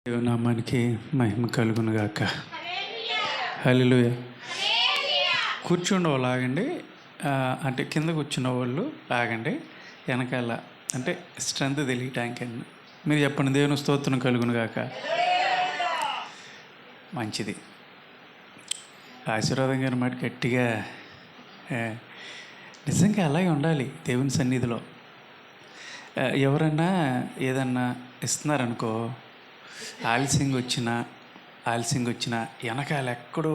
దేవనామానికి మహిమ కలుగును గాక. హల్లెలూయా. కూర్చుండే వాళ్ళు ఆగండి, అంటే కింద కూర్చున్న వాళ్ళు ఆగండి. వెనకాల అంటే స్ట్రెంత్ తెలియటానికి అండి. మీరు చెప్పండి, దేవుని స్తోత్రం కలుగును గాక. మంచిది. ఆశీర్వాదం గారి మాట గట్టిగా నిజంగా అలాగే ఉండాలి దేవుని సన్నిధిలో. ఎవరన్నా ఏదన్నా ఇస్తున్నారనుకో, ఆలస్యంగా వచ్చినా వెనకాల ఎక్కడో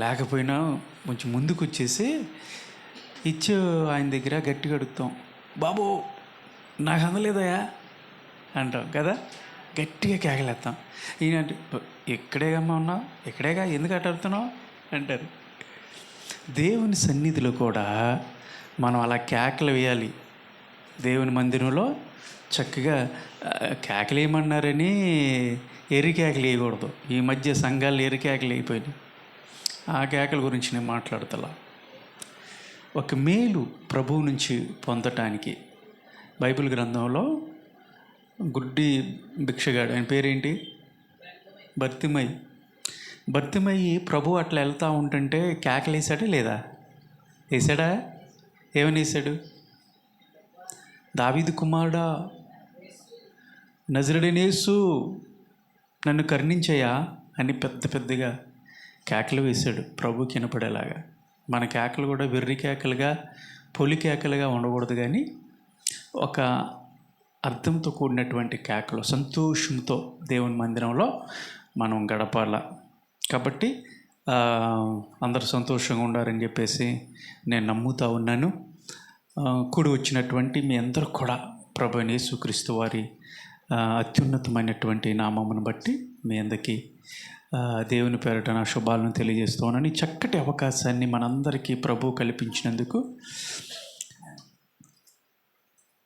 లేకపోయినా కొంచెం ముందుకు వచ్చేసి ఇచ్చే ఆయన దగ్గర గట్టిగా అడుగుతాం, బాబు నాకు అందలేదయా అంటాం కదా, గట్టిగా కేకలేస్తాం. ఈయన ఎక్కడేగమ్మా ఉన్నావు, ఎక్కడేగా, ఎందుకు అడుగుతున్నావు అంటారు. దేవుని సన్నిధిలో కూడా మనం అలా కేకలు వేయాలి. దేవుని మందిరంలో చక్కగా కేకలు వేయమన్నారని ఎర్రి కేకలు వేయకూడదు. ఈ మధ్య సంఘాలు ఎర్రి కేకలు వేయిపోయినాయి. ఆ కేకల గురించి నేను మాట్లాడతలా. ఒక మేలు ప్రభువు నుంచి పొందటానికి బైబిల్ గ్రంథంలో గుడ్డి భిక్షగాడు, ఆయన పేరేంటి, భర్తిమయి ప్రభు అట్లా వెళ్తూ ఉంటుంటే కేకలు వేసాడా లేదా? వేసాడా? ఏమని వేసాడు? దావీదు కుమారుడా, నజరుడైన యేసు నన్ను కరుణించయ్యా అని పెద్దగా కేకలు వేశాడు, ప్రభుకి వినపడేలాగా. మన కేకలు కూడా వెర్రి కేకలుగా, పొలి కేకలుగా ఉండకూడదు, కానీ ఒక అర్థంతో కూడినటువంటి కేకలు, సంతోషంతో దేవుని మందిరంలో మనం గడపాల. కాబట్టి అందరూ సంతోషంగా ఉండాలని చెప్పేసి నేను నమ్ముతూ ఉన్నాను. కూడి వచ్చినటువంటి మీ అందరూ కూడా ప్రభువైన యేసుక్రీస్తు వారి అత్యున్నతమైనటువంటి నామమును బట్టి మీ అందరికీ దేవుని పేరట నా శుభాలను తెలియజేస్తూ ఉన్నాను. ఈ చక్కటి అవకాశాన్ని మనందరికీ ప్రభు కల్పించినందుకు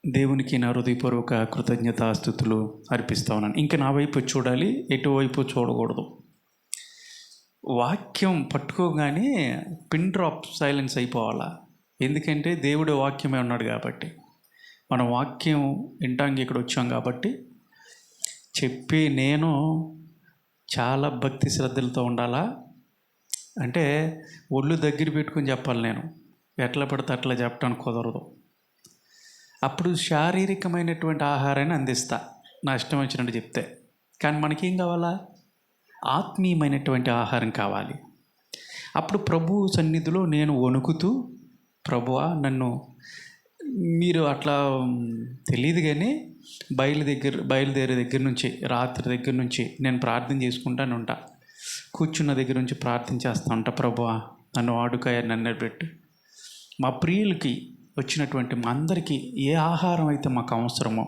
దేవునికి నా హృదయపూర్వక కృతజ్ఞతాస్తుతులు అర్పిస్తూ ఉన్నాను. ఇంకా నా వైపు చూడాలి, ఎటువైపు చూడకూడదు. వాక్యం పట్టుకోగానే పిన్ డ్రాప్ సైలెన్స్ అయిపోవాలా. ఎందుకంటే దేవుడు వాక్యమే ఉన్నాడు కాబట్టి, మనం వాక్యం వింటానికి ఇక్కడ వచ్చాం కాబట్టి చెప్పి నేను చాలా భక్తి శ్రద్ధలతో ఉండాలా. అంటే ఒళ్ళు దగ్గర పెట్టుకుని చెప్పాలి. నేను ఎట్లా పడితే అట్లా చెప్పడానికి కుదరదు. అప్పుడు శారీరకమైనటువంటి ఆహారాన్ని అందిస్తా, నా ఇష్టం వచ్చినట్టు చెప్తే. కానీ మనకేం కావాలా? ఆత్మీయమైనటువంటి ఆహారం కావాలి. అప్పుడు ప్రభు సన్నిధిలో నేను వణుకుతూ, ప్రభువా నన్ను మీరు అట్లా తెలియదు కానీ బయలుదేరే దగ్గర నుంచి, రాత్రి దగ్గర నుంచి నేను ప్రార్థన చేసుకుంటాను ఉంటా. కూర్చున్న దగ్గర నుంచి ప్రార్థన చేస్తూ ఉంటా, ప్రభువా నన్ను వాడుకాయ, నన్ను పెట్టు. మా ప్రియులకి వచ్చినటువంటి మా అందరికీ ఏ ఆహారం అయితే మాకు అవసరమో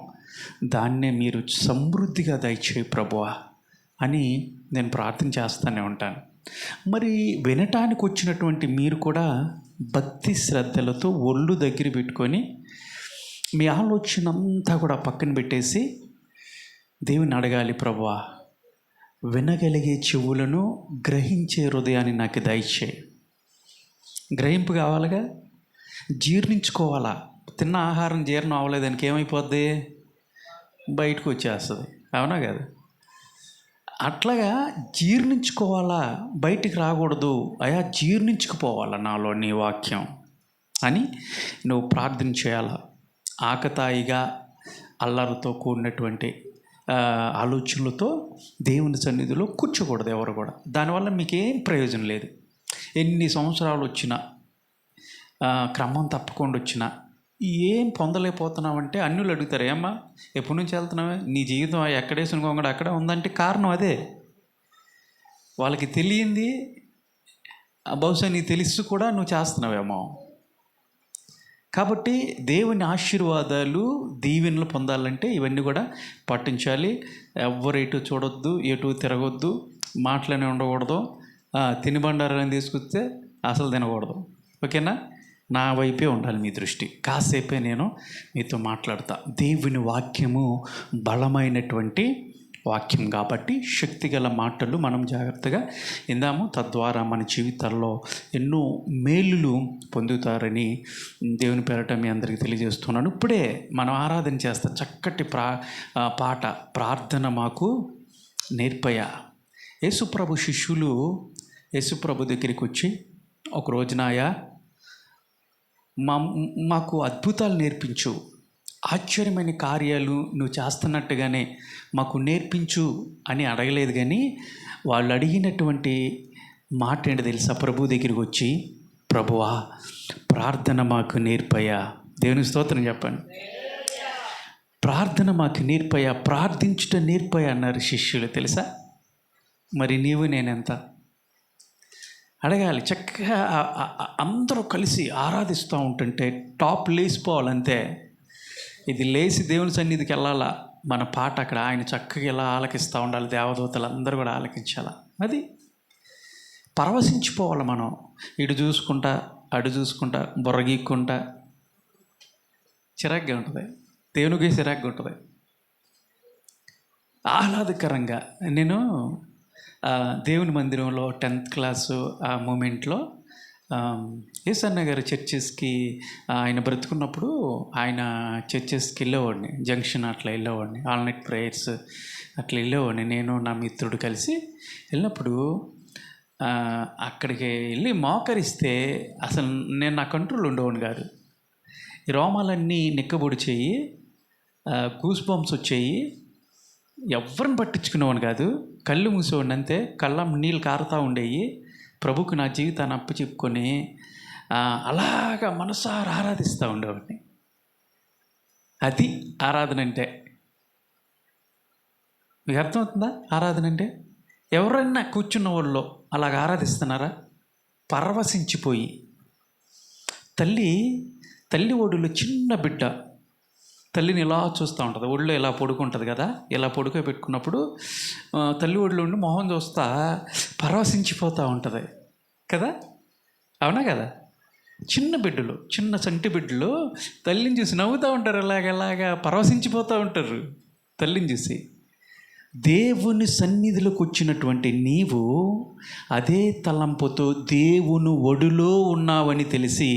దాన్నే మీరు సమృద్ధిగా దయచేయి ప్రభువా అని నేను ప్రార్థన చేస్తూనే ఉంటాను. మరి వినటానికి వచ్చినటువంటి మీరు కూడా భక్తి శ్రద్ధలతో ఒళ్ళు దగ్గర పెట్టుకొని మీ ఆలోచన అంతా కూడా పక్కన పెట్టేసి దేవుని అడగాలి, ప్రభువా వినగలిగే చెవులను, గ్రహించే హృదయాన్ని నాకు దయచేయి. గ్రహింపు కావాలిగా, జీర్ణించుకోవాలా. తిన్న ఆహారం జీర్ణం అవ్వలేదు, దానికి ఏమైపోద్ది? బయటకు వచ్చేస్తుంది, అవునా కదా? అట్లాగా జీర్ణించుకోవాలా, బయటికి రాకూడదు. అయా జీర్ణించుకుపోవాలా నాలో నీ వాక్యం అని నువ్వు ప్రార్థన చేయాలా. ఆకతాయిగా అల్లరితో కూడినటువంటి ఆలోచనలతో దేవుని సన్నిధిలో కూర్చోకూడదు ఎవరు కూడా. దానివల్ల మీకేం ప్రయోజనం లేదు. ఎన్ని సంవత్సరాలు వచ్చినా, క్రమం తప్పకుండా వచ్చినా ఏం పొందలేకపోతున్నావంటే అన్యులు అడుగుతారు, ఏమ్మా ఎప్పటి నుంచి వెళ్తున్నావే, నీ జీవితం ఎక్కడేసిన కొంగడు అక్కడే ఉందంటే కారణం అదే. వాళ్ళకి తెలియంది బహుశా నీకు తెలుసు కూడా నువ్వు చేస్తున్నావేమో. కాబట్టి దేవుని ఆశీర్వాదాలు, దీవెనలు పొందాలంటే ఇవన్నీ కూడా పాటించాలి. ఎవ్వరు ఎటు చూడొద్దు, ఎటు తిరగొద్దు, మాటలనే ఉండకూడదు, తినుబండారాలను తీసుకొస్తే అసలు తినకూడదు. ఓకేనా? నా వైపే ఉండాలి మీ దృష్టి. కాసేపే నేను మీతో మాట్లాడతా. దేవుని వాక్యము బలమైనటువంటి వాక్యం కాబట్టి శక్తిగల మాటలు మనం జాగ్రత్తగా ఇందాము. తద్వారా మన జీవితాల్లో ఎన్నో మేలులు పొందుతారని దేవుని పేరట మీ అందరికీ తెలియజేస్తున్నాను. ఇప్పుడే మనం ఆరాధన చేస్తాం. చక్కటి పాట ప్రార్థన మాకు నేర్పయ. యేసుప్రభు శిష్యులు యేసుప్రభు దగ్గరికి వచ్చి ఒక రోజునాయ మాకు అద్భుతాలు నేర్పించు, ఆశ్చర్యమైన కార్యాలు నువ్వు చేస్తున్నట్టుగానే మాకు నేర్పించు అని అడగలేదు. కానీ వాళ్ళు అడిగినటువంటి మాట ఏంటో తెలుసా? ప్రభు దగ్గరికి వచ్చి, ప్రభువా ప్రార్థన మాకు నేర్పయా. దేవుని స్తోత్రం చెప్పండి. ప్రార్థన మాకు నేర్పయా, ప్రార్థించుట నేర్పయా అన్నారు శిష్యులు. తెలుసా? మరి నీవు నేనెంత అడగాలి? చక్కగా అందరూ కలిసి ఆరాధిస్తూ ఉంటుంటే టాప్ లేచిపోవాలంతే. ఇది లేచి దేవుని సన్నిధికి వెళ్ళాలా. మన పాట అక్కడ ఆయన చక్కగా ఇలా ఆలకిస్తూ ఉండాలి. దేవదూతలు అందరూ కూడా ఆలకించాలా. అది పరవశించిపోవాలి మనం. ఇటు చూసుకుంటా అటు చూసుకుంటా బుర్రగీక్కుంటా చిరాగ్గా ఉంటుంది. దేవునికి చిరాగ్గా ఉంటుంది. ఆహ్లాదకరంగా నేను దేవుని మందిరంలో 10th క్లాసు ఆ మూమెంట్లో యేసన్న గారు చర్చెస్కి ఆయన బ్రతుకున్నప్పుడు ఆయన చర్చెస్కి వెళ్ళేవాడిని. జంక్షన్ అట్లా వెళ్ళేవాడిని. ఆల్ నైట్ ప్రేయర్స్ అట్లా వెళ్ళేవాడిని. నేను నా మిత్రుడు కలిసి వెళ్ళినప్పుడు అక్కడికి వెళ్ళి మోకరిస్తే అసలు నేను నా కంట్రోల్ ఉండేవాడిని కాదు. ఈ రోమాలన్నీ నిక్కబొడిచేయి, గూస్ బంప్స్ వచ్చేయి. ఎవరిని పట్టించుకునేవాడిని కాదు. కళ్ళు మూసేవాడిని అంతే. కళ్ళ నీళ్ళు కారుతూ ఉండేవి. ప్రభుకు నా జీవితాన్ని అప్పచెప్పుకొని అలాగా మనసారా ఆరాధిస్తూ ఉండేవాడిని. అది ఆరాధన అంటే. మీకు అర్థమవుతుందా? ఆరాధన అంటే ఎవరైనా కూర్చున్న వాళ్ళు అలాగ ఆరాధిస్తున్నారా? పరవశించిపోయి. తల్లి ఒడిలో చిన్న బిడ్డ తల్లిని ఇలా చూస్తూ ఉంటుంది. ఒళ్ళో ఇలా పడుకుంటుంది కదా. ఇలా పడుకోబెట్టుకున్నప్పుడు తల్లి ఒడిలో ఉండి మొహం చూస్తా పరవశించిపోతూ ఉంటుంది కదా. అవునా కదా? చిన్న బిడ్డలు, చిన్న సంటి బిడ్డలు తల్లిని చూసి నవ్వుతూ ఉంటారు. ఇలాగ పరవశించిపోతూ ఉంటారు తల్లిని చూసి. దేవుని సన్నిధిలోకి వచ్చినటువంటి నీవు అదే తలంపుతో దేవుని ఒడిలో ఉన్నావని తెలిసి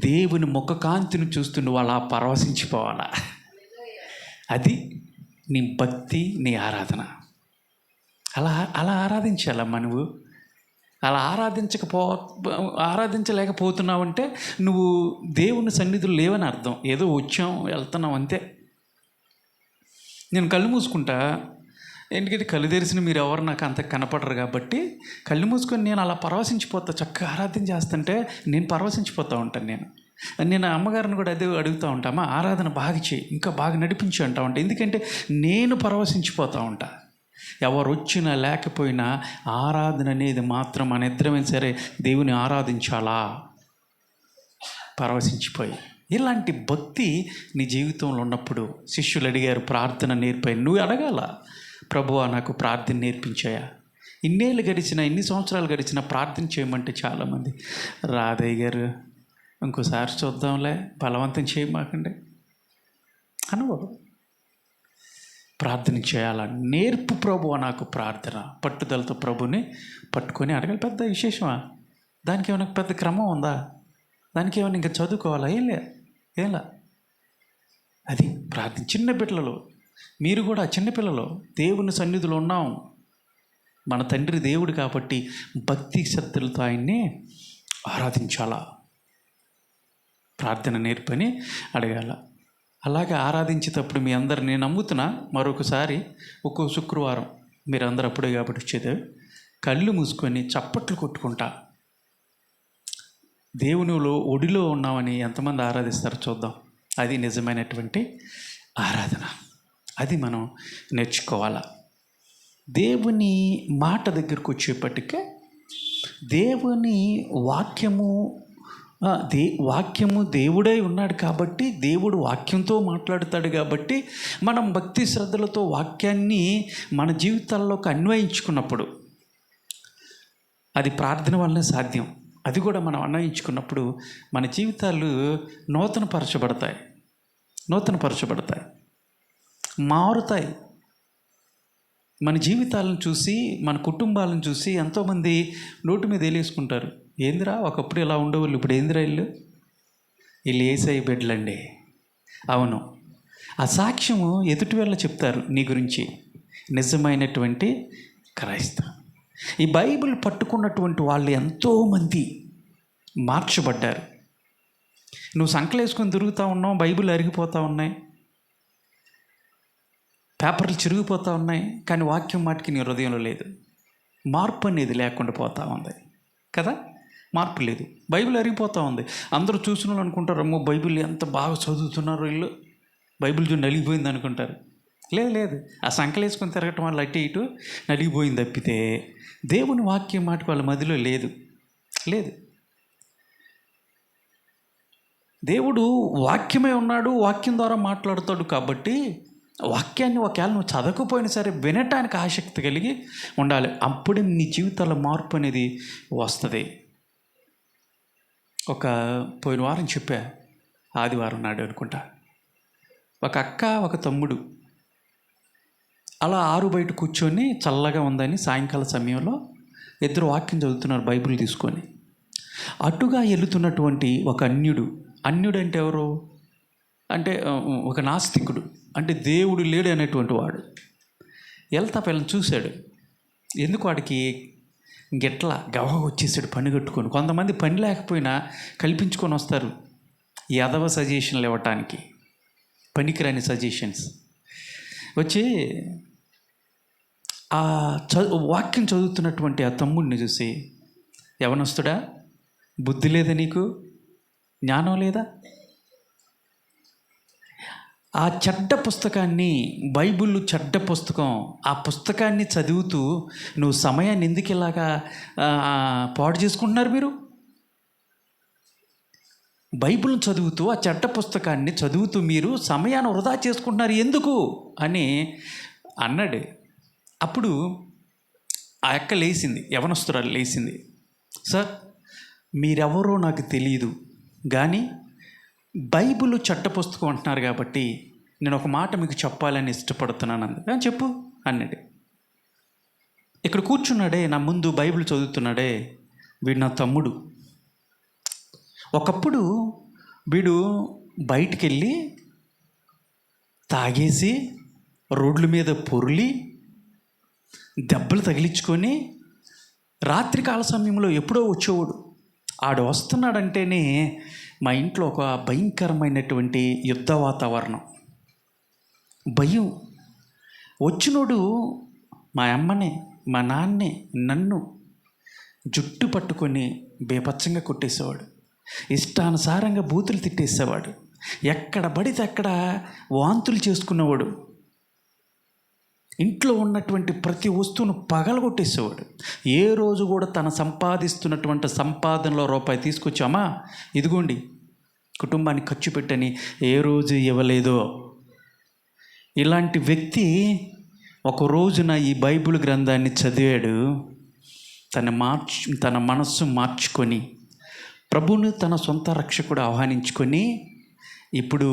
దేవుని ముఖకాంతిని చూస్తూ నువ్వు అలా పరవశించిపోవాలా. అది నీ భక్తి, నీ ఆరాధన. అలా ఆరాధించాలమ్మా. నువ్వు అలా ఆరాధించలేకపోతున్నావంటే నువ్వు దేవుని సన్నిధులు లేవని అర్థం. ఏదో వచ్చాం వెళ్తున్నాం అంతే. నేను కళ్ళు మూసుకుంటా. ఎందుకంటే కళ్ళు తెరిచిన మీరు ఎవరు నాకు అంత కనపడరు కాబట్టి కళ్ళు మూసుకొని నేను అలా పరవశించిపోతా. చక్కగా ఆరాధన చేస్తుంటే నేను పరవశించిపోతూ ఉంటాను. నేను అమ్మగారిని కూడా అదే అడుగుతూ ఉంటామా, ఆరాధన బాగా చేయి, ఇంకా బాగా నడిపించి అంటూ ఉంటా. ఎందుకంటే నేను పరవశించిపోతూ ఉంటా. ఎవరు వచ్చినా లేకపోయినా ఆరాధన అనేది మాత్రం మన ఇద్దరమైనా సరే దేవుని ఆరాధించాలా పరవశించిపోయి. ఇలాంటి భక్తి నీ జీవితంలో ఉన్నప్పుడు శిష్యులు అడిగారు, ప్రార్థన నేర్పాయి. నువ్వు అడగాల, ప్రభువా నాకు ప్రార్థన నేర్పించాయా. ఇన్నేళ్ళు గడిచినా, ఇన్ని సంవత్సరాలు గడిచినా ప్రార్థన చేయమంటే చాలామంది రాధయ్య గారు ఇంకోసారి చూద్దాంలే, బలవంతం చేయమాకండి అనుభవం. ప్రార్థన చేయాలా, నేర్పు ప్రభువా నాకు ప్రార్థన. పట్టుదలతో ప్రభుని పట్టుకొని అడగాలి. పెద్ద విశేషమా? దానికి ఏమైనా పెద్ద క్రమం ఉందా? దానికి ఏమైనా ఇంకా చదువుకోవాలా? ఏంలా అది ప్రార్థన. చిన్న బిడ్డలు, మీరు కూడా చిన్నపిల్లలు దేవుని సన్నిధిలో ఉన్నాం. మన తండ్రి దేవుడు కాబట్టి భక్తి శ్రద్ధలతో ఆయన్ని ఆరాధించాలా. ప్రార్థన నేర్పని అడగాల. అలాగే ఆరాధించేటప్పుడు మీ అందరు, నేను నమ్ముతున్నా మరొకసారి ఒక్కో శుక్రవారం మీరు అందరు అప్పుడే కాబట్టి వచ్చేది, కళ్ళు మూసుకొని చప్పట్లు కొట్టుకుంటా దేవునిలో ఒడిలో ఉన్నామని ఎంతమంది ఆరాధిస్తారో చూద్దాం. అది నిజమైనటువంటి ఆరాధన. అది మనం నేర్చుకోవాలా. దేవుని మాట దగ్గరకు వచ్చేప్పటికే దేవుని వాక్యము దేవుడై ఉన్నాడు కాబట్టి, దేవుడు వాక్యంతో మాట్లాడుతాడు కాబట్టి మనం భక్తి శ్రద్ధలతో వాక్యాన్ని మన జీవితాల్లోకి అన్వయించుకున్నప్పుడు అది ప్రార్థన వల్లనే సాధ్యం. అది కూడా మనం అన్వయించుకున్నప్పుడు మన జీవితాలు నూతనపరచబడతాయి, మారుతాయి. మన జీవితాలను చూసి, మన కుటుంబాలను చూసి ఎంతోమంది నోటి మీద వేలేసుకుంటారు. ఏందిరా ఒకప్పుడు ఇలా ఉండేవాళ్ళు, ఇప్పుడు ఏందిరా వీళ్ళు ఏసై బిడ్డలండి. అవును, ఆ సాక్ష్యము ఎదుటి వాళ్ళ చెప్తారు నీ గురించి. నిజమైనటువంటి క్రైస్తవం. ఈ బైబిల్ పట్టుకున్నటువంటి వాళ్ళు ఎంతోమంది మార్చబడ్డారు. నువ్వు సంకలేసుకొని తిరుగుతూ ఉన్నావు, బైబిల్ అరిగిపోతూ ఉన్నాయి, పేపర్లు చిరిగిపోతూ ఉన్నాయి, కానీ వాక్యం మాటికి నీ హృదయంలో లేదు. మార్పు అనేది లేకుండా పోతూ ఉంది కదా. మార్పు లేదు, బైబిల్ అరిగిపోతూ ఉంది. అందరూ చూసిన వాళ్ళు అనుకుంటారు, అమ్మో బైబిల్ ఎంత బాగా చదువుతున్నారు వీళ్ళు, బైబిల్ చూసి నలిగిపోయింది అనుకుంటారు. లేదు, ఆ సంకలేసుకొని తిరగటం వల్ల అటు ఇటు నలిగిపోయింది తప్పితే దేవుని వాక్యం మాటికి వాళ్ళ మధ్యలో లేదు. దేవుడు వాక్యమే ఉన్నాడు, వాక్యం ద్వారా మాట్లాడుతాడు. కాబట్టి వాక్యాన్ని ఒకవేళ నువ్వు చదవకపోయినా సరే వినటానికి ఆసక్తి కలిగి ఉండాలి. అప్పుడే నీ జీవితాల్లో మార్పు అనేది వస్తుంది. పోయిన వారం చెప్పా, ఆదివారం నాడు అనుకుంటా, ఒక అక్క ఒక తమ్ముడు అలా ఆరు బయట కూర్చొని చల్లగా ఉందని సాయంకాల సమయంలో ఇద్దరు వాక్యం చదువుతున్నారు బైబిల్ తీసుకొని. అటుగా వెళుతున్నటువంటి ఒక అన్యుడు అంటే ఎవరు అంటే ఒక నాస్తికుడు, అంటే దేవుడు లేడు అనేటువంటి వాడు వెళ్తా పిల్లని చూశాడు. ఎందుకు వాడికి గిట్ల గవగా వచ్చేసాడు పని కట్టుకొని. కొంతమంది పని లేకపోయినా కల్పించుకొని వస్తారు యాదవ సజెషన్లు ఇవ్వటానికి, పనికిరాని సజెషన్స్ వచ్చి ఆ వాక్యం చదువుతున్నటువంటి ఆ తమ్ముడిని చూసి, యవనస్తుడా బుద్ధి లేదా, నీకు జ్ఞానం లేదా? ఆ చెడ్డ పుస్తకాన్ని, బైబిల్ చెడ్డ పుస్తకం, ఆ పుస్తకాన్ని చదువుతూ నువ్వు సమయాన్ని ఎందుకు ఇలాగా పాడు చేసుకుంటున్నారు? మీరు బైబిల్ చదువుతూ, ఆ చెడ్డ పుస్తకాన్ని చదువుతూ మీరు సమయాన్ని వృధా చేసుకుంటున్నారు ఎందుకు అని అన్నాడు. అప్పుడు ఆ అక్క లేచింది, యవనస్తురాలు లేచింది. సార్, మీరెవరో నాకు తెలియదు, కానీ బైబిల్ చెడ్డ పుస్తకం అంటున్నారు కాబట్టి నేను ఒక మాట మీకు చెప్పాలని ఇష్టపడుతున్నాను అంది. చెప్పు అన్నాడు. ఇక్కడ కూర్చున్నాడే నా ముందు బైబిల్ చదువుతున్నాడే, వీడు నా తమ్ముడు. ఒకప్పుడు వీడు బయటికి వెళ్ళి తాగేసి రోడ్ల మీద పొర్లి దెబ్బలు తగిలించుకొని రాత్రికాల సమయంలో ఎప్పుడో వచ్చేవాడు. ఆడు వస్తున్నాడంటేనే మా ఇంట్లో ఒక భయంకరమైనటువంటి యుద్ధ వాతావరణం, భయం. వచ్చినోడు మా అమ్మనే, మా నాన్నే, నన్ను జుట్టు పట్టుకొని బేపచ్చంగా కొట్టేసేవాడు, ఇష్టానుసారంగా బూతులు తిట్టేసేవాడు, ఎక్కడ పడితే అక్కడ వాంతులు చేసుకునేవాడు, ఇంట్లో ఉన్నటువంటి ప్రతి వస్తువును పగలగొట్టేసేవాడు. ఏ రోజు కూడా తన సంపాదిస్తున్నటువంటి సంపాదనలో రూపాయి తీసుకొచ్చామా, ఇదిగోండి కుటుంబానికి ఖర్చు పెట్టని ఏ రోజు ఇవ్వలేదో. ఇలాంటి వ్యక్తి ఒక రోజున ఈ బైబిల్ గ్రంథాన్ని చదివాడు. తన మనస్సు మార్చుకొని ప్రభువును తన సొంత రక్షకుడు ఆహ్వానించుకొని ఇప్పుడు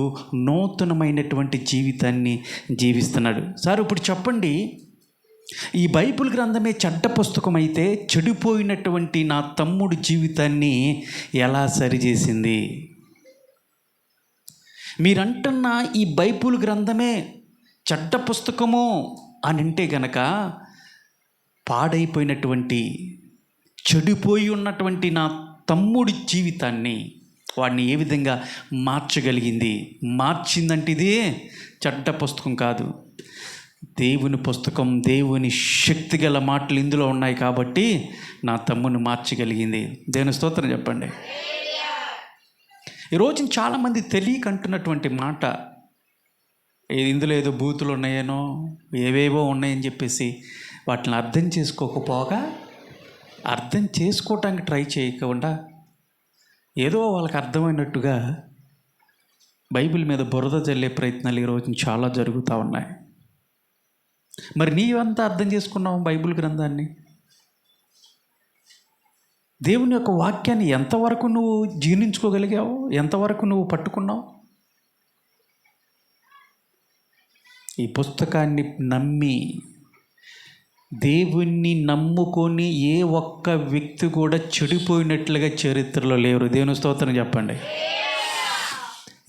నూతనమైనటువంటి జీవితాన్ని జీవిస్తున్నాడు. సార్, ఇప్పుడు చెప్పండి, ఈ బైబిల్ గ్రంథమే చెడ్డ పుస్తకం అయితే చెడిపోయినటువంటి నా తమ్ముడు జీవితాన్ని ఎలా సరిచేసింది? మీరంటున్న ఈ బైబిల్ గ్రంథమే చెడ్డ పుస్తకము అని అంటే గనక పాడైపోయినటువంటి, చెడిపోయి ఉన్నటువంటి నా తమ్ముడి జీవితాన్ని వాడిని ఏ విధంగా మార్చగలిగింది? మార్చిందంటే ఇది చెడ్డ పుస్తకం కాదు, దేవుని పుస్తకం. దేవుని శక్తి గల మాటలు ఇందులో ఉన్నాయి కాబట్టి నా తమ్ముని మార్చగలిగింది. దేవుని స్తోత్రం చెప్పండి. ఈరోజు చాలామంది తెలియక అంటున్నటువంటి మాట, ఇందులో ఏదో బూతులు ఉన్నాయేనో, ఏవేవో ఉన్నాయని చెప్పేసి వాటిని అర్థం చేసుకోకపోగా, అర్థం చేసుకోవటానికి ట్రై చేయకుండా ఏదో వాళ్ళకి అర్థమైనట్టుగా బైబిల్ మీద బురద జల్లే ప్రయత్నాలు ఈరోజు చాలా జరుగుతూ ఉన్నాయి. మరి నీవంతా అర్థం చేసుకున్నావు బైబిల్ గ్రంథాన్ని? దేవుని యొక్క వాక్యాన్ని ఎంతవరకు నువ్వు జీర్ణించుకోగలిగావు? ఎంతవరకు నువ్వు పట్టుకున్నావు? ఈ పుస్తకాన్ని నమ్మి దేవుణ్ణి నమ్ముకొని ఏ ఒక్క వ్యక్తి కూడా చెడిపోయినట్లుగా చరిత్రలో లేరు. దేవుని స్తోత్రం చెప్పండి.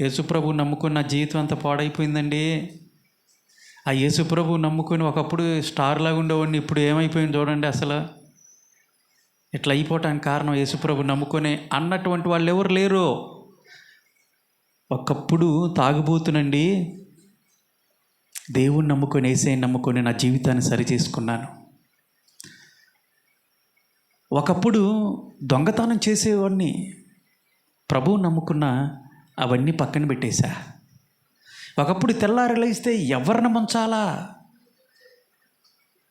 యేసుప్రభు నమ్ముకున్న జీవితం అంతా పాడైపోయిందండి. ఆ యేసుప్రభు నమ్ముకొని ఒకప్పుడు స్టార్ లాగా ఉండేవాడిని, ఇప్పుడు ఏమైపోయింది చూడండి. అసలు ఇట్లా అయిపోవటానికి కారణం యేసుప్రభు నమ్ముకొని అన్నటువంటి వాళ్ళు ఎవరు లేరు. ఒకప్పుడు తాగుబోతునండి, దేవుణ్ణి నమ్ముకొని యేసయ్యని నమ్ముకొని నా జీవితాన్ని సరి చేసుకున్నాను. ఒకప్పుడు దొంగతనం చేసేవాడిని, ప్రభువు నమ్ముకున్న అవన్నీ పక్కన పెట్టేశా. ఒకప్పుడు తెల్లారి లేస్తే ఎవరిని ముంచాలా,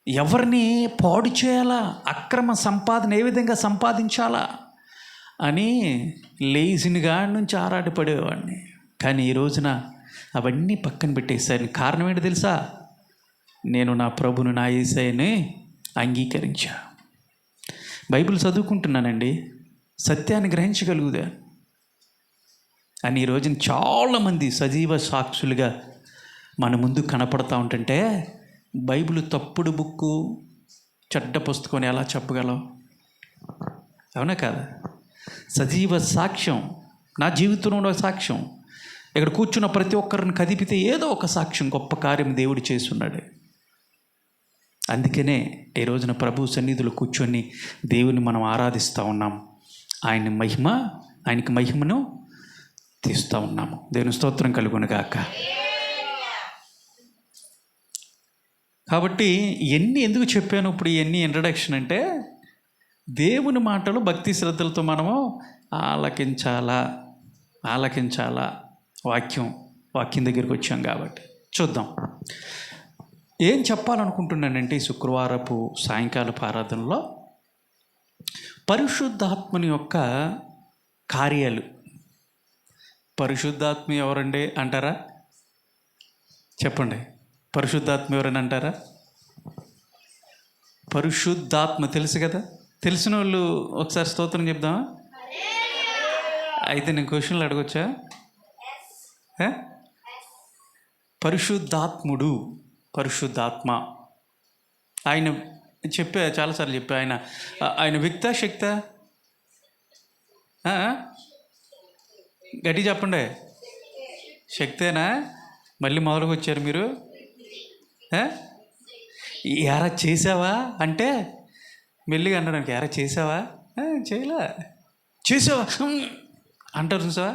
ఎవరిని పాడు చేయాలా, అక్రమ సంపాదన ఏ విధంగా సంపాదించాలా అని లేచిన గాడి నుంచి ఆరాటపడేవాడిని. కానీ ఈ రోజున అవన్నీ పక్కన పెట్టేశాను. కారణం ఏంటి తెలుసా? నేను నా ప్రభును, నా యేసయ్యని అంగీకరించా. బైబిల్ చదువుకుంటున్నానండి, సత్యాన్ని గ్రహించగలుగుదా అని ఈ రోజున చాలామంది సజీవ సాక్షులుగా మన ముందు కనపడతా ఉంటుంటే, బైబిల్ తప్పుడు బుక్కు, చెడ్డ పుస్తకం ఎలా చెప్పగలవు? అవునా కాదా? సజీవ సాక్ష్యం, నా జీవితంలో ఒక సాక్ష్యం. ఇక్కడ కూర్చున్న ప్రతి ఒక్కరిని కదిపితే ఏదో ఒక సాక్ష్యం, గొప్ప కార్యం దేవుడు చేస్తున్నాడు. అందుకనే ఈ రోజున ప్రభు సన్నిధిలో కూర్చొని దేవుని మనం ఆరాధిస్తూ ఉన్నాం. ఆయనకి మహిమను తీస్తూ ఉన్నాము. దేవుని స్తోత్రం కలుగును గాక. కాబట్టి ఇవన్నీ ఎందుకు చెప్పాను ఇప్పుడు, ఇవన్నీ ఇంట్రడక్షన్ అంటే, దేవుని మాటలు భక్తి శ్రద్ధలతో మనము ఆలకించాలా. వాక్యం దగ్గరికి వచ్చాం కాబట్టి చూద్దాం. ఏం చెప్పాలనుకుంటున్నానంటే, ఈ శుక్రవారపు సాయంకాలపు ఆరాధనలో పరిశుద్ధాత్మని యొక్క కార్యాలు. పరిశుద్ధాత్మ ఎవరండి అంటారా? చెప్పండి, పరిశుద్ధాత్మ ఎవరని అంటారా? పరిశుద్ధాత్మ తెలుసు కదా. తెలిసిన వాళ్ళు ఒకసారి స్తోత్రం చెప్దామా? అయితే నేను క్వశ్చన్లు అడగొచ్చా? పరిశుద్ధాత్మ ఆయన చాలాసార్లు చెప్పా. ఆయన వ్యక్తా శక్తా? గట్టి చెప్పండి. శక్తేనా? మళ్ళీ మొదలుకు వచ్చారు మీరు. ఎరా చేసావా అంటే మెల్లిగా అనడానికి, ఎరా చేసావా, చేసావా అంటారు చూసావా?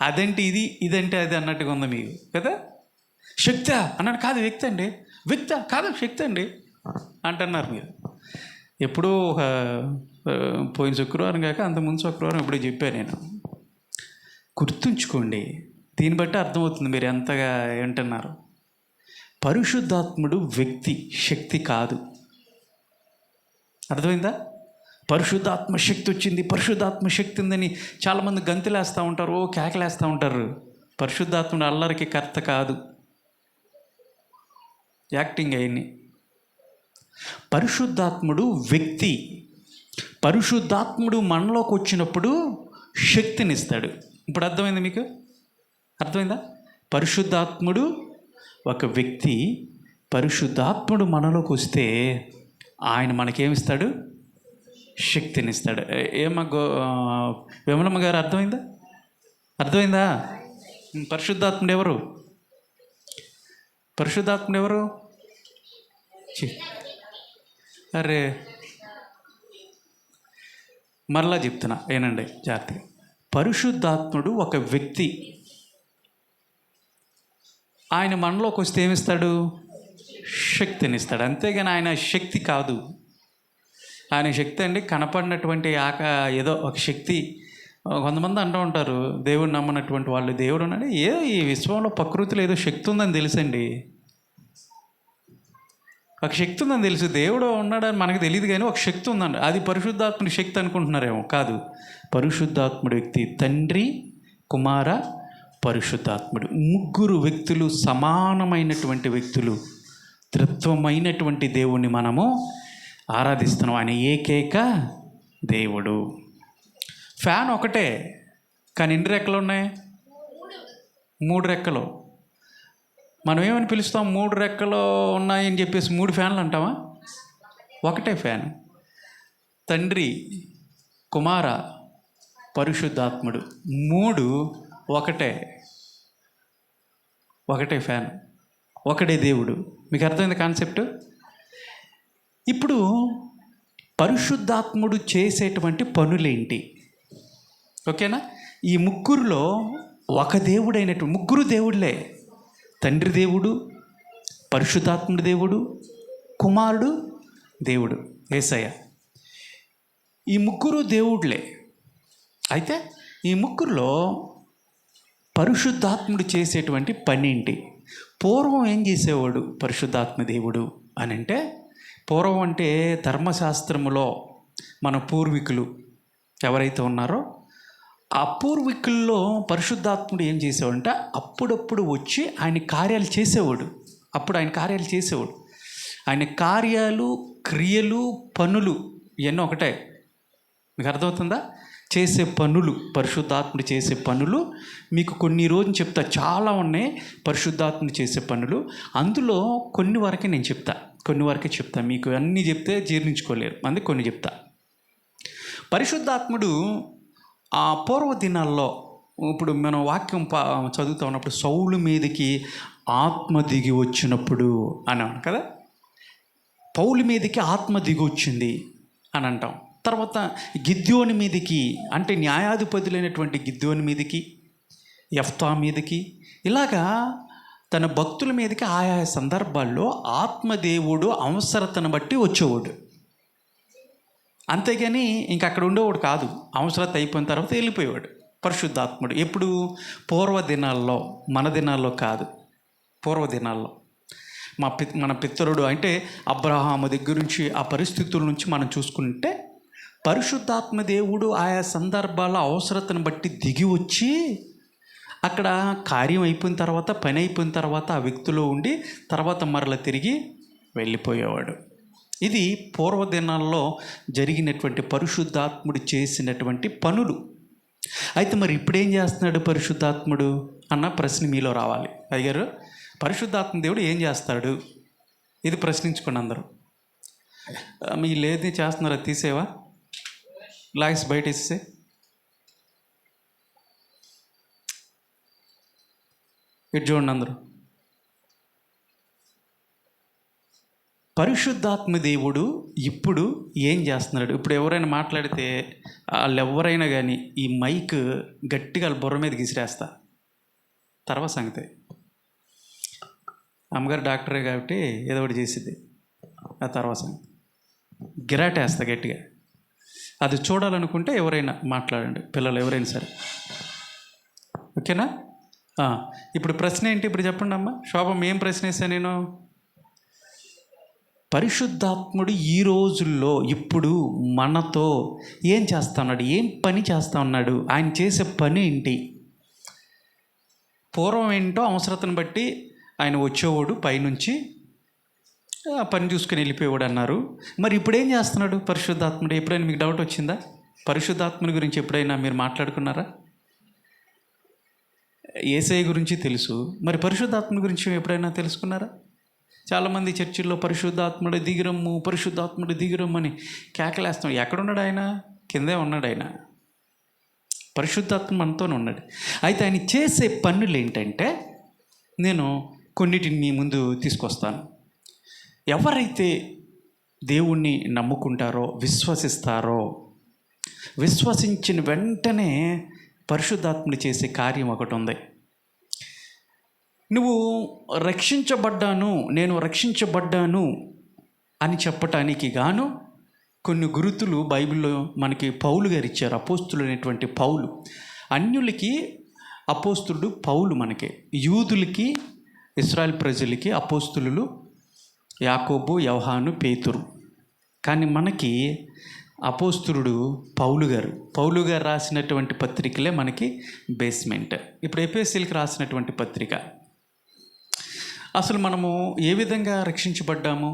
అదంటే ఇదంటే అది అన్నట్టుగా ఉంది మీకు కదా. శక్తి అన్నాడు, కాదు వ్యక్తి అండి. వ్యక్తి కాదు శక్తి అండి అంటున్నారు మీరు. ఎప్పుడూ ఒక పోయిన శుక్రవారం కాక అంతకుముందు శుక్రవారం ఎప్పుడూ చెప్పాను నేను. గుర్తుంచుకోండి, దీన్ని బట్టి అర్థమవుతుంది మీరు ఎంతగా వింటున్నారు. పరిశుద్ధాత్ముడు వ్యక్తి, శక్తి కాదు. అర్థమైందా? పరిశుద్ధాత్మ శక్తి వచ్చింది, పరిశుద్ధాత్మ శక్తి ఉందని చాలామంది గంతులేస్తూ ఉంటారు, కేకలేస్తూ ఉంటారు. పరిశుద్ధాత్ముడు అల్లరికి కర్త కాదు, యాక్టింగ్ అయ్యి. పరిశుద్ధాత్ముడు వ్యక్తి. పరిశుద్ధాత్ముడు మనలోకి వచ్చినప్పుడు శక్తినిస్తాడు. ఇప్పుడు అర్థమైంది మీకు? అర్థమైందా? పరిశుద్ధాత్ముడు ఒక వ్యక్తి. పరిశుద్ధాత్ముడు మనలోకి వస్తే ఆయన మనకేమిస్తాడు? శక్తినిస్తాడు. విమలమ్మ గారు అర్థమైందా? పరిశుద్ధాత్ముడు ఎవరు? అరే మరలా చెప్తున్నా, ఏనండి జాగ్రత్తగా. పరిశుద్ధాత్ముడు ఒక వ్యక్తి. ఆయన మనలోకి వస్తే ఏమిస్తాడు? శక్తినిస్తాడు. అంతేగాని ఆయన శక్తి కాదు. ఆయన శక్తి అండి కనపడినటువంటి ఏదో ఒక శక్తి. కొంతమంది అంటూ ఉంటారు, దేవుడు నమ్మనటువంటి వాళ్ళు, దేవుడు ఉన్నాడు, ఈ విశ్వంలో ప్రకృతిలో ఏదో శక్తి ఉందని తెలుసండి. ఒక శక్తి ఉందని తెలుసు, దేవుడు ఉన్నాడని మనకు తెలియదు, కానీ ఒక శక్తి ఉందండి. అది పరిశుద్ధాత్ముడి శక్తి అనుకుంటున్నారేమో. కాదు, పరిశుద్ధాత్ముడి వ్యక్తి తండ్రి, కుమార, పరిశుద్ధాత్ముడు. ముగ్గురు వ్యక్తులు, సమానమైనటువంటి వ్యక్తులు, త్రిత్వమైనటువంటి దేవుణ్ణి మనము ఆరాధిస్తున్నాం. ఆయన ఏకైక దేవుడు. ఫ్యాన్ ఒకటే, కానీ ఎన్ని రెక్కలు ఉన్నాయి? 3 రెక్కలు. మనం ఏమని పిలుస్తాం? 3 రెక్కలు ఉన్నాయని చెప్పేసి 3 ఫ్యాన్లు అంటామా? ఒకటే ఫ్యాన్. తండ్రి, కుమార, పరిశుద్ధాత్ముడు, 3 ఒకటే ఫ్యాన్, ఒకటే దేవుడు. మీకు అర్థమైంది కాన్సెప్ట్? ఇప్పుడు పరిశుద్ధాత్ముడు చేసేటువంటి పనులేంటి? ఓకేనా? ఈ ముగ్గురులో ఒక దేవుడైనటువంటి, ముగ్గురు దేవుళ్ళే. తండ్రి దేవుడు, పరిశుద్ధాత్ముడు దేవుడు, కుమారుడు దేవుడు యేసయ్య. ఈ ముగ్గురు దేవుళ్ళే. అయితే ఈ ముగ్గురులో పరిశుద్ధాత్ముడు చేసేటువంటి పని ఏంటి? పూర్వం ఏం చేసేవాడు పరిశుద్ధాత్మ దేవుడు అని అంటే, పూర్వం అంటే ధర్మశాస్త్రములో మన పూర్వీకులు ఎవరైతే ఉన్నారో ఆ పూర్వీకుల్లో పరిశుద్ధాత్ముడు ఏం చేసేవాడంటే అప్పుడప్పుడు వచ్చి ఆయన కార్యాలు చేసేవాడు. ఆయన కార్యాలు, క్రియలు, పనులు ఇవన్నీ ఒకటే. మీకు అర్థమవుతుందా? చేసే పనులు, పరిశుద్ధాత్ముడు చేసే పనులు మీకు కొన్ని రోజులు చెప్తా. చాలా ఉన్నాయి పరిశుద్ధాత్ముడు చేసే పనులు. అందులో కొన్ని వరకే చెప్తా. మీకు అన్నీ చెప్తే జీర్ణించుకోలేరు, అందుకే కొన్ని చెప్తా. పరిశుద్ధాత్ముడు ఆ పూర్వ దినాల్లో, ఇప్పుడు మనం వాక్యం చదువుతూ ఉన్నప్పుడు సౌలు మీదకి ఆత్మ దిగి వచ్చినప్పుడు అన్నాం కదా, పౌలు మీదకి ఆత్మ దిగి వచ్చింది అని అంటాం. తర్వాత గిద్యోని మీదకి, అంటే న్యాయాధిపతులైనటువంటి గిద్యోని మీదకి, యెఫ్తా మీదకి, ఇలాగా తన భక్తుల మీదకి ఆయా సందర్భాల్లో ఆత్మదేవుడు అవసరతను బట్టి వచ్చేవాడు. అంతేగాని ఇంక అక్కడ ఉండేవాడు కాదు. అవసరత అయిపోయిన తర్వాత వెళ్ళిపోయేవాడు పరిశుద్ధాత్ముడు. ఎప్పుడు? పూర్వ దినాల్లో, మన దినాల్లో కాదు, పూర్వ దినాల్లో. మన పితరుడు అంటే అబ్రహాము దగ్గర నుంచి ఆ పరిస్థితుల నుంచి మనం చూసుకుంటే పరిశుద్ధాత్మ దేవుడు ఆయా సందర్భాల్లో అవసరతను బట్టి దిగి వచ్చి అక్కడ కార్యం అయిపోయిన తర్వాత, పని అయిపోయిన తర్వాత ఆ వ్యక్తిలో ఉండి తర్వాత మరల తిరిగి వెళ్ళిపోయేవాడు. ఇది పూర్వదినాల్లో జరిగినటువంటి పరిశుద్ధాత్ముడు చేసినటువంటి పనులు. అయితే మరి ఇప్పుడేం చేస్తున్నాడు పరిశుద్ధాత్ముడు అన్న ప్రశ్న మీలో రావాలి. అయ్యారు, పరిశుద్ధాత్మ దేవుడు ఏం చేస్తాడు? ఇది ప్రశ్నించుకోండి అందరూ. మీ లేది చేస్తున్నారా? తీసేవా? లాగ్స్ బయట ఇస్తే ఇటు చూడండి అందరూ. పరిశుద్ధాత్మ దేవుడు ఇప్పుడు ఏం చేస్తున్నాడు? ఇప్పుడు ఎవరైనా మాట్లాడితే వాళ్ళు ఎవరైనా కానీ ఈ మైక్ గట్టిగా బుర్ర మీద గిసిరేస్తా. తర్వాత సంగతి, అమ్మగారు డాక్టరే కాబట్టి ఏదో ఒకటి చేసిద్ది. ఆ తర్వాత సంగతి గిరాటేస్తా గట్టిగా. అది చూడాలనుకుంటే ఎవరైనా మాట్లాడండి, పిల్లలు ఎవరైనా సరే. ఓకేనా? ఇప్పుడు ప్రశ్న ఏంటి? ఇప్పుడు చెప్పండి అమ్మ. శోభం, ఏం ప్రశ్న వేసాను నేను? పరిశుద్ధాత్ముడు ఈ రోజుల్లో ఇప్పుడు మనతో ఏం చేస్తా ఉన్నాడు? ఏం పని చేస్తూ ఉన్నాడు? ఆయన చేసే పని ఏంటి? పూర్వం ఏంటో అవసరతను బట్టి ఆయన వచ్చేవాడు, పైనుంచి పని చూసుకుని వెళ్ళిపోయేవాడు అన్నారు. మరి ఇప్పుడు ఏం చేస్తున్నాడు పరిశుద్ధాత్ముడు? ఎప్పుడైనా మీకు డౌట్ వచ్చిందా? పరిశుద్ధాత్ముని గురించి ఎప్పుడైనా మీరు మాట్లాడుకున్నారా? యేసయ్య గురించి తెలుసు, మరి పరిశుద్ధాత్మ గురించి ఎప్పుడైనా తెలుసుకున్నారా? చాలామంది చర్చిల్లో పరిశుద్ధాత్ముడు దిగిరమ్ము అని కేకలేస్తాం. ఎక్కడున్నాడు ఆయన? కిందే ఉన్నాడు ఆయన. పరిశుద్ధాత్మ మనతోనే ఉన్నాడు. అయితే ఆయన చేసే పనులు ఏంటంటే నేను కొన్నిటిని మీ ముందు తీసుకొస్తాను. ఎవరైతే దేవుణ్ణి నమ్ముకుంటారో, విశ్వసిస్తారో, విశ్వసించిన వెంటనే పరిశుద్ధాత్ముడు చేసే కార్యం ఒకటి ఉంది. నువ్వు నేను రక్షించబడ్డాను అని చెప్పటానికి గాను కొన్ని గురుతులు బైబిల్లో మనకి పౌలు గారు ఇచ్చారు. అపోస్తులు అనేటువంటి పౌలు. అన్యులకి అపోస్తులుడు పౌలు, మనకి యూదులకి, ఇశ్రాయేల్ ప్రజలకి అపోస్తులు యాకోబు, యోహాను, పేతురు. కానీ మనకి అపోస్తులుడు పౌలు గారు రాసినటువంటి పత్రికలే మనకి బేస్మెంట్. ఇప్పుడు ఎఫెసీయులకు రాసినటువంటి పత్రిక. అసలు మనము ఏ విధంగా రక్షించబడ్డాము?